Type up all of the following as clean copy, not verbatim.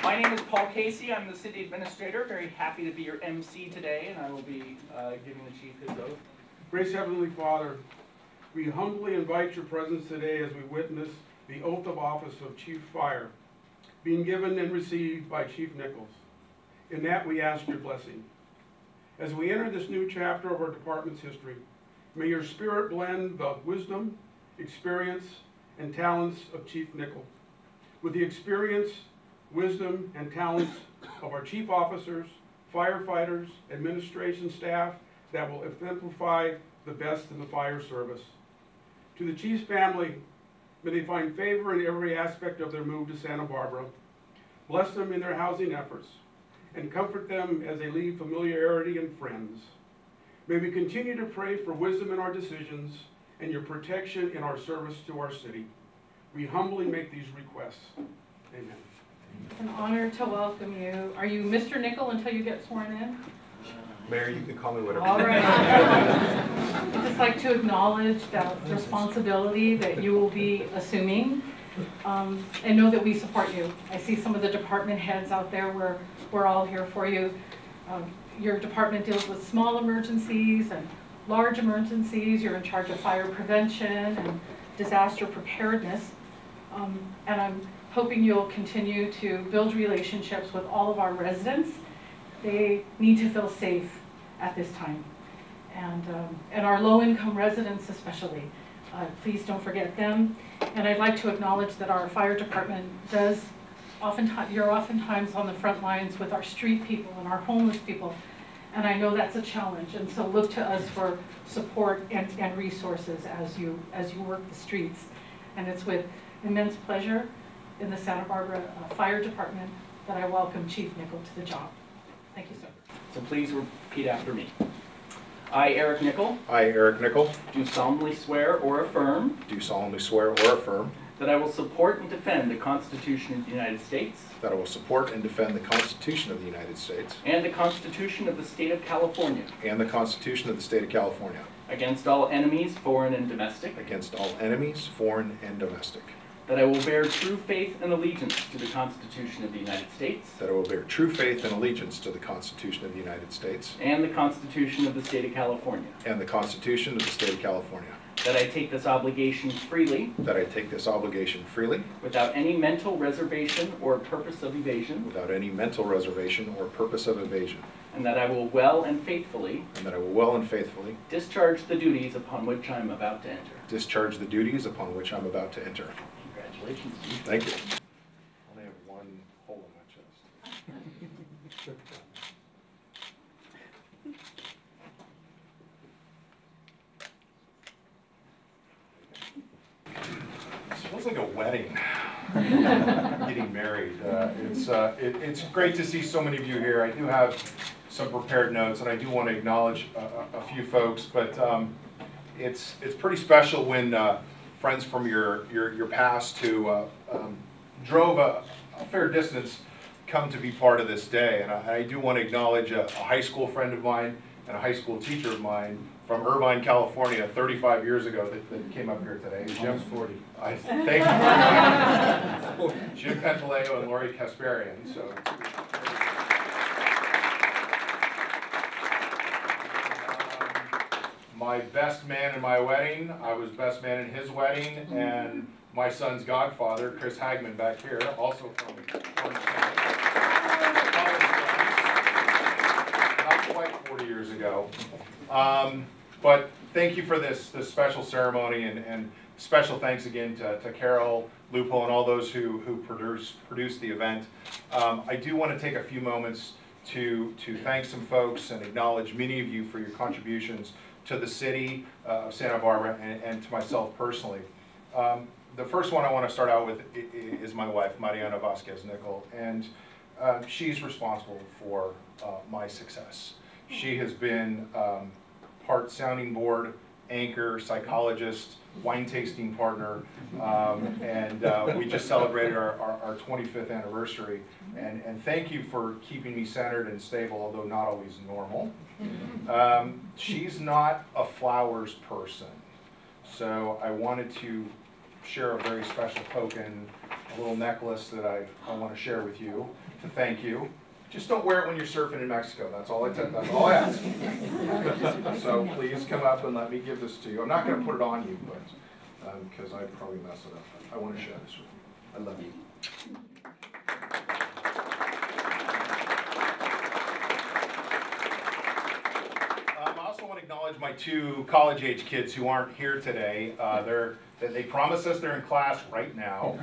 My name is Paul Casey. I'm the city administrator. Very happy to be your MC today, and I will be giving the chief his oath. Gracious Heavenly Father, we humbly invite your presence today as we witness the oath of office of Chief Fire being given and received by Chief Nichols. In that we ask your blessing. As we enter this new chapter of our department's history, may your spirit blend the wisdom, experience, and talents of Chief Nichols with the experience, wisdom, and talents of our chief officers, firefighters, administration staff that will exemplify the best in the fire service. To the chief's family, may they find favor in every aspect of their move to Santa Barbara. Bless them in their housing efforts and comfort them as they leave familiarity and friends. May we continue to pray for wisdom in our decisions and your protection in our service to our city. We humbly make these requests. Amen. It's an honor to welcome you. Are you Mr. Nickel until you get sworn in? Mayor, you can call me whatever. All right. I'd just like to acknowledge that responsibility that you will be assuming, and know that we support you. I see some of the department heads out there. We're all here for you. Your department deals with small emergencies and large emergencies. You're in charge of fire prevention and disaster preparedness. And I'm hoping you'll continue to build relationships with all of our residents. They need to feel safe at this time. And our low-income residents especially. Please don't forget them. And I'd like to acknowledge that our fire department does you're oftentimes on the front lines with our street people and our homeless people. And I know that's a challenge. And so look to us for support and resources as you work the streets. And it's with immense pleasure in the Santa Barbara Fire Department that I welcome Chief Nickel to the job. Thank you, sir. So please repeat after me. I, Eric Nickel, I, Eric Nickel, do solemnly swear or affirm do solemnly swear or affirm that I will support and defend the Constitution of the United States that I will support and defend the Constitution of the United States and the Constitution of the State of California and the Constitution of the State of California against all enemies, foreign and domestic, against all enemies, foreign and domestic, that I will bear true faith and allegiance to the Constitution of the United States that I will bear true faith and allegiance to the Constitution of the United States and the Constitution of the State of California, and the Constitution of the State of California, that I take this obligation freely that I take this obligation freely without any mental reservation or purpose of evasion, without any mental reservation or purpose of evasion, and that I will well and faithfully and that I will well and faithfully discharge the duties upon which I am about to enter. discharge the duties upon which I'm about to enter. Congratulations, Chief. Thank you. I only have one hole in my chest. It smells like a wedding. Getting married. It's great to see so many of you here. I do have some prepared notes, and I do want to acknowledge a few folks, but it's pretty special when friends from your past who drove a fair distance come to be part of this day. And I do want to acknowledge a high school friend of mine and a high school teacher of mine from Irvine, California, 35 years ago that came up here today. Jim, 40. Thank you. Jim Pentaleo and Lori Kasparian. So. My best man in my wedding, I was best man in his wedding, and my son's godfather, Chris Hagman, back here, also from not quite 40 years ago. But thank you for this special ceremony, and special thanks again to Carol, Lupo, and all those who produced the event. I do want to take a few moments to thank some folks and acknowledge many of you for your contributions to the city of Santa Barbara and to myself personally. The first one I want to start out with is my wife, Marianna Vasquez Nickel, and she's responsible for my success. She has been part sounding board, anchor, psychologist, wine tasting partner, and we just celebrated our 25th anniversary. And thank you for keeping me centered and stable, although not always normal. She's not a flowers person, so I wanted to share a very special token little necklace that I want to share with you to thank you. Just don't wear it when you're surfing in Mexico. That's all I ask. So please come up and let me give this to you. I'm not going to put it on you, but because I'd probably mess it up. I want to share this with you. I love you. I also want to acknowledge my 2 college-age kids who aren't here today. They promised us they're in class right now.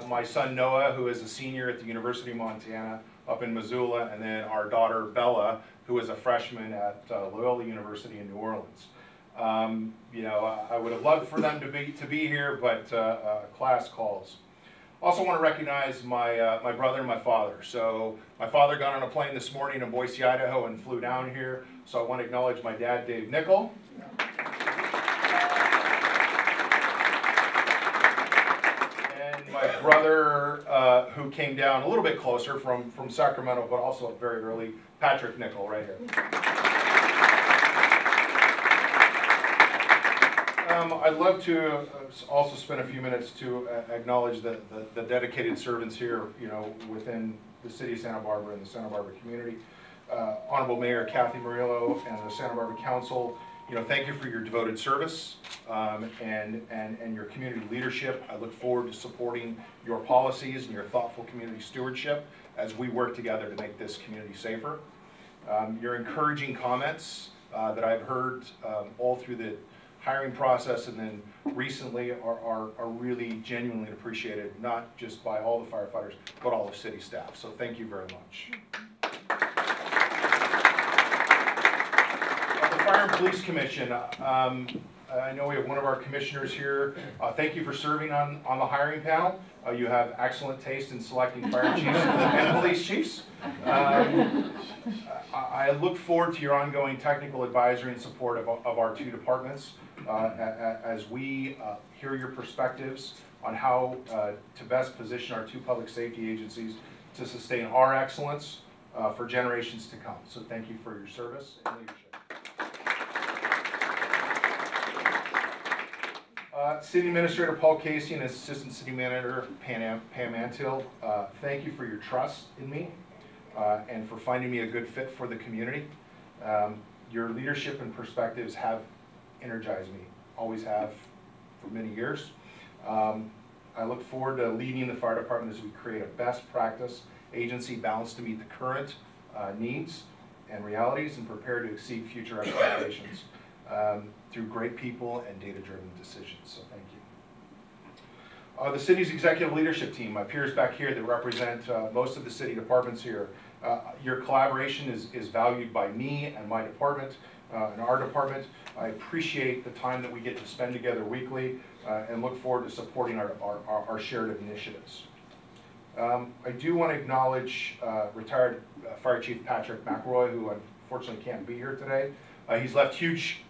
My son Noah, who is a senior at the University of Montana up in Missoula, and then our daughter Bella, who is a freshman at Loyola University in New Orleans. You know, I would have loved for them to be here, but class calls. Also want to recognize my brother and my father. So my father got on a plane this morning in Boise, Idaho, and flew down here. So I want to acknowledge my dad, Dave Nickel. And my brother, who came down a little bit closer from Sacramento, but also very early, Patrick Nickel, right here. I'd love to also spend a few minutes to acknowledge the dedicated servants here, you know, within the city of Santa Barbara and the Santa Barbara community. Honorable Mayor Cathy Murillo and the Santa Barbara Council, you know, thank you for your devoted service and your community leadership. I look forward to supporting your policies and your thoughtful community stewardship as we work together to make this community safer. Your encouraging comments that I've heard all through the hiring process and then recently are really genuinely appreciated, not just by all the firefighters, but all of city staff. So thank you very much. The Fire and Police Commission, I know we have one of our commissioners here. Thank you for serving on the hiring panel. You have excellent taste in selecting fire chiefs and police chiefs. I look forward to your ongoing technical advisory and support of our 2 departments as we hear your perspectives on how to best position our 2 public safety agencies to sustain our excellence for generations to come. So thank you for your service and leadership. City Administrator Paul Casey and Assistant City Manager Pam Antill, thank you for your trust in me and for finding me a good fit for the community. Your leadership and perspectives have energized me, always have for many years. I look forward to leading the fire department as we create a best practice agency balanced to meet the current needs and realities and prepare to exceed future expectations through great people and data-driven decisions. So thank you. The city's executive leadership team, my peers back here that represent most of the city departments here, your collaboration is valued by me and my department and our department. I appreciate the time that we get to spend together weekly and look forward to supporting our shared initiatives. I do want to acknowledge retired Fire Chief Patrick McElroy, who unfortunately can't be here today. He's left huge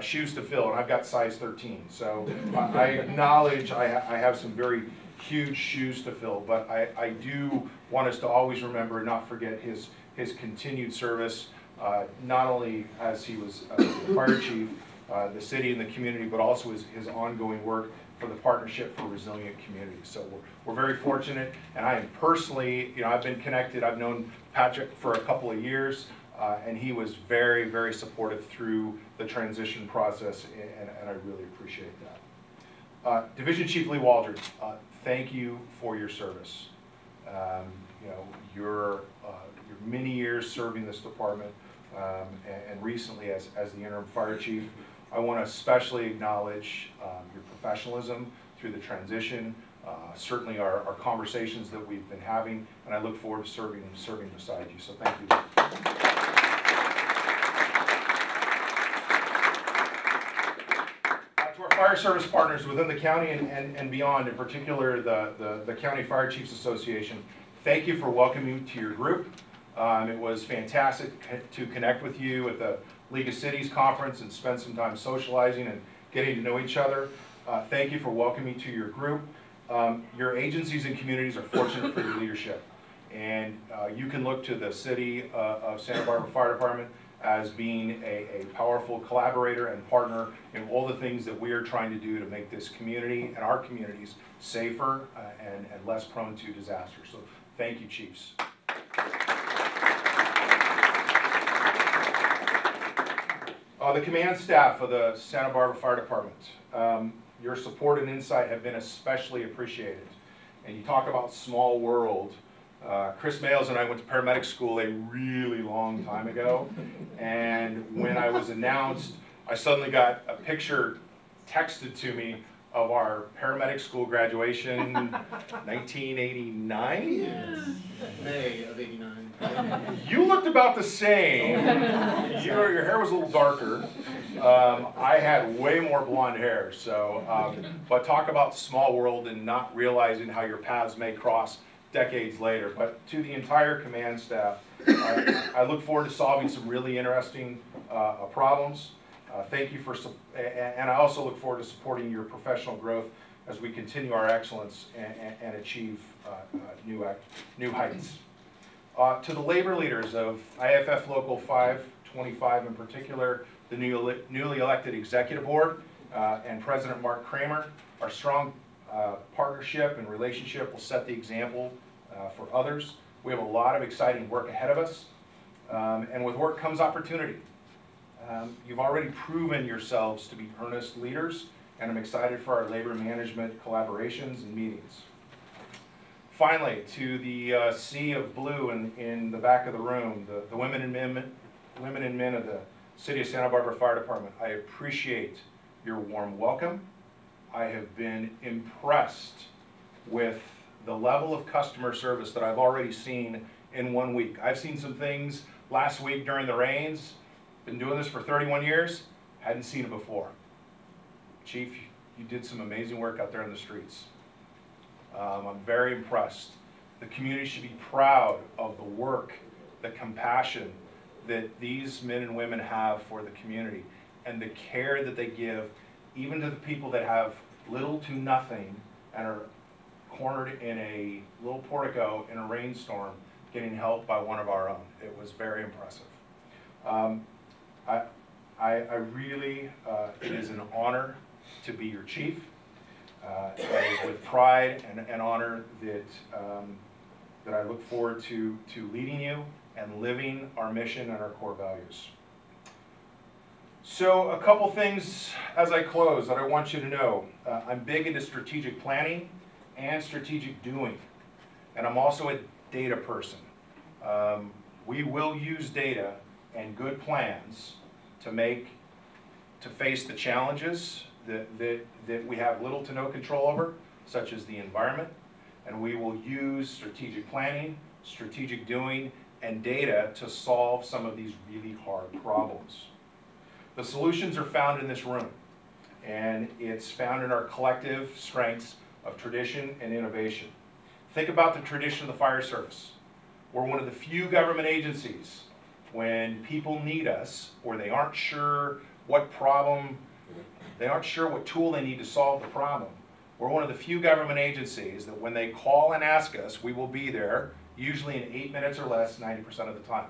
shoes to fill, and I've got size 13. So I acknowledge I have some very huge shoes to fill, but I do want us to always remember and not forget his continued service, not only as he was fire chief, the city and the community, but also his ongoing work for the Partnership for Resilient Communities. So we're very fortunate, and I am personally, you know, I've been connected, I've known Patrick for a couple of years, and he was very, very supportive through the transition process, and I really appreciate that. Division Chief Lee Waldron, thank you for your service. You know, your many years serving this department, and recently as the interim fire chief. I want to especially acknowledge your professionalism through the transition, certainly our conversations that we've been having, and I look forward to serving beside you. So thank you. To our fire service partners within the county and beyond, in particular the County Fire Chiefs Association, thank you for welcoming me to your group. It was fantastic to connect with you at the League of Cities conference and spend some time socializing and getting to know each other. Thank you for welcoming me to your group. Your agencies and communities are fortunate for your leadership, and you can look to the City of Santa Barbara Fire Department as being a powerful collaborator and partner in all the things that we are trying to do to make this community and our communities safer and less prone to disaster. So thank you, Chiefs. The command staff of the Santa Barbara Fire Department, your support and insight have been especially appreciated. And you talk about small world. Chris Mayles and I went to paramedic school a really long time ago, and when I was announced, I suddenly got a picture texted to me of our paramedic school graduation, 1989? Yes. May of '89. You looked about the same. Your hair was a little darker. I had way more blonde hair, so, but talk about small world and not realizing how your paths may cross decades later. But to the entire command staff, I look forward to solving some really interesting problems. Thank you for, and I also look forward to supporting your professional growth as we continue our excellence and achieve new heights. To the labor leaders of IFF Local 525 in particular, the newly elected executive board, and President Mark Kramer, our strong partnership and relationship will set the example for others. We have a lot of exciting work ahead of us, and with work comes opportunity. You've already proven yourselves to be earnest leaders, and I'm excited for our labor management collaborations and meetings. Finally, to the sea of blue in the back of the room, the women and men of the City of Santa Barbara Fire Department, I appreciate your warm welcome. I have been impressed with the level of customer service that I've already seen in 1 week. I've seen some things last week during the rains. Been doing this for 31 years, hadn't seen it before. Chief, you did some amazing work out there in the streets. I'm very impressed. The community should be proud of the work, the compassion that these men and women have for the community, and the care that they give even to the people that have little to nothing and are cornered in a little portico in a rainstorm getting help by one of our own. It was very impressive. I really, it is an honor to be your chief. It is with pride and honor that I look forward to leading you and living our mission and our core values. So a couple things as I close that I want you to know. I'm big into strategic planning and strategic doing, and I'm also a data person. We will use data and good plans to face the challenges that we have little to no control over, such as the environment, and we will use strategic planning, strategic doing, and data to solve some of these really hard problems. The solutions are found in this room, and it's found in our collective strengths of tradition and innovation. Think about the tradition of the fire service. We're one of the few government agencies when people need us or they aren't sure what problem, they aren't sure what tool they need to solve the problem. We're one of the few government agencies that when they call and ask us, we will be there, usually in 8 minutes or less, 90% of the time.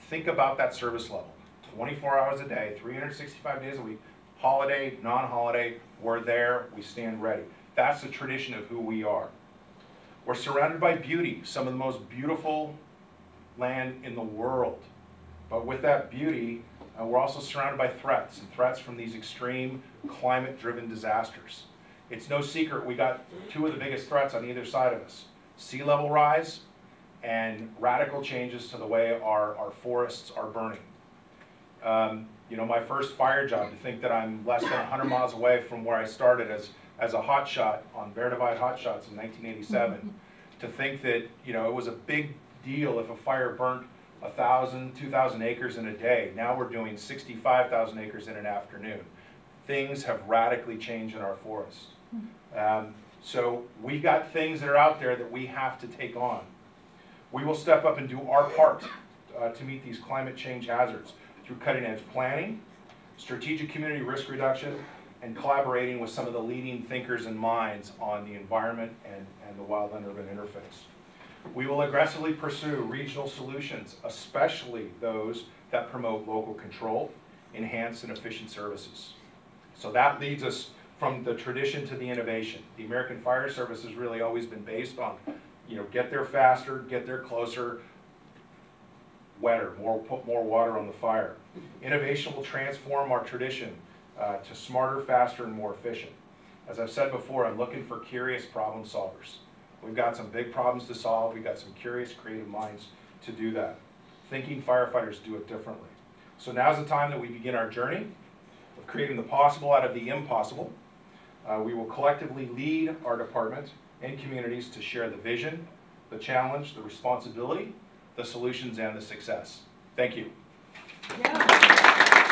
Think about that service level. 24 hours a day, 365 days a week, holiday, non-holiday, we're there, we stand ready. That's the tradition of who we are. We're surrounded by beauty, some of the most beautiful land in the world. But with that beauty, we're also surrounded by threats, and threats from these extreme climate-driven disasters. It's no secret we got two of the biggest threats on either side of us: sea level rise and radical changes to the way our forests are burning. You know, my first fire job, to think that I'm less than 100 miles away from where I started as a hotshot on Bear Divide Hotshots in 1987, to think that, you know, it was a big deal if a fire burnt 1,000, 2,000 acres in a day. Now we're doing 65,000 acres in an afternoon. Things have radically changed in our forest. So we got things that are out there that we have to take on. We will step up and do our part to meet these climate change hazards through cutting-edge planning, strategic community risk reduction, and collaborating with some of the leading thinkers and minds on the environment and the wildland-urban interface. We will aggressively pursue regional solutions, especially those that that promote local control, enhanced and efficient services. So that leads us from the tradition to the innovation. The American Fire Service has really always been based on, get there faster, get there closer, wetter, put more water on the fire. Innovation will transform our tradition to smarter, faster, and more efficient. As I've said before, I'm looking for curious problem solvers. We've got some big problems to solve. We've got some curious, creative minds to do that. Thinking firefighters do it differently. So now's the time that we begin our journey of creating the possible out of the impossible. We will collectively lead our department and communities to share the vision, the challenge, the responsibility, the solutions, and the success. Thank you. Yeah.